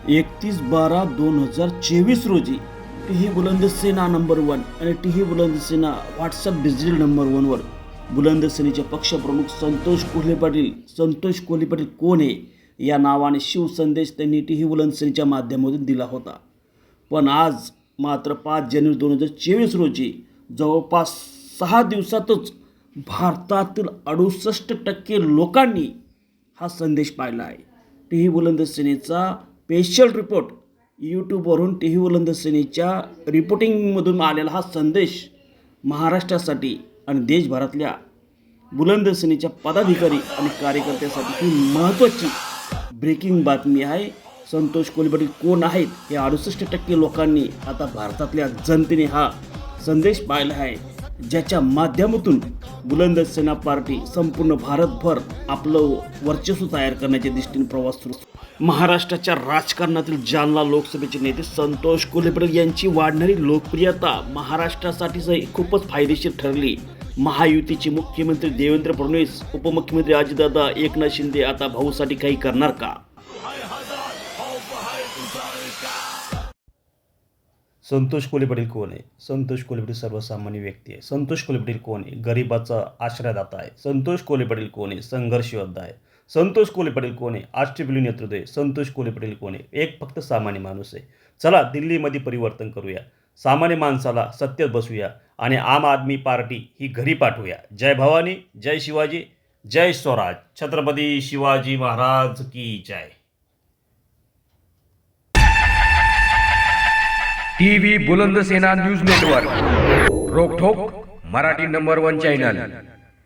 31/12/2024 रोजी टीही बुलंदसेना नंबर 1 आणि टीही बुलंदसेना WhatsApp digital number 1 वर बुलंदसेनेचे पक्षप्रमुख संतोष कोल्हे पाटील कोण आहे या नावाने शिवसंदेश त्यांनी टीही बुलंदसेनेच्या माध्यमातून दिला होता. पण आज मात्र 5 जानेवारी 2024 रोजी जवळपास 6 दिवसातच भारतातील 68% लोकांनी हा संदेश पाहिला आहे. टीही बुलंदसेनेचा स्पेशल रिपोर्ट यूट्यूबवरून टीही बुलंदसेनेच्या रिपोर्टिंगमधून आलेला हा संदेश महाराष्ट्रासाठी आणि देशभरातल्या बुलंदसेनेच्या पदाधिकारी आणि कार्यकर्त्यासाठी ही महत्त्वाची ब्रेकिंग बातमी आहे. संतोष कोल्हे पाटील कोण आहेत हे 68% लोकांनी आता भारतातल्या जनतेने हा संदेश पाहिला आहे, ज्याच्या माध्यमातून बुलंदसेना पार्टी संपूर्ण भारतभर आपलं वर्चस्व तयार करण्याच्या दृष्टीने प्रवास सुरू. महाराष्ट्राच्या राजकारणातील जालना लोकसभेचे नेते संतोष कोल्हे पाटील यांची वाढणारी लोकप्रियता महाराष्ट्रासाठी खूपच फायदेशीर ठरली. महायुतीचे मुख्यमंत्री देवेंद्र फडणवीस, उपमुख्यमंत्री अजितदादा, एकनाथ शिंदे आता भाऊसाठी काही करणार का? संतोष कोल्हे पाटील कोण आहे? संतोष कोल्हे पाटील सर्वसामान्य व्यक्ती आहे. संतोष कोल्हे पाटील कोण आहे? गरिबाचा आश्रयदाता आहे. संतोष कोल्हे पाटील कोण आहे? संघर्ष योद्धा आहे. संतोष कोल्हे पाटील कोण आहे? अष्टपैलू नेतृत्व आहे. संतोष कोल्हे पाटील कोण आहे? एक फक्त सामान्य माणूस आहे. चला दिल्लीमध्ये परिवर्तन करूया, सामान्य माणसाला सत्तेत बसूया आणि आम आदमी पार्टी ही घरी पाठवूया. जय भवानी, जय शिवाजी, जय स्वराज. छत्रपती शिवाजी महाराज की जय. टीव्ही बुलंदसेना न्यूज नेटवर्क, रोकठोक मराठी नंबर 1 चॅनल.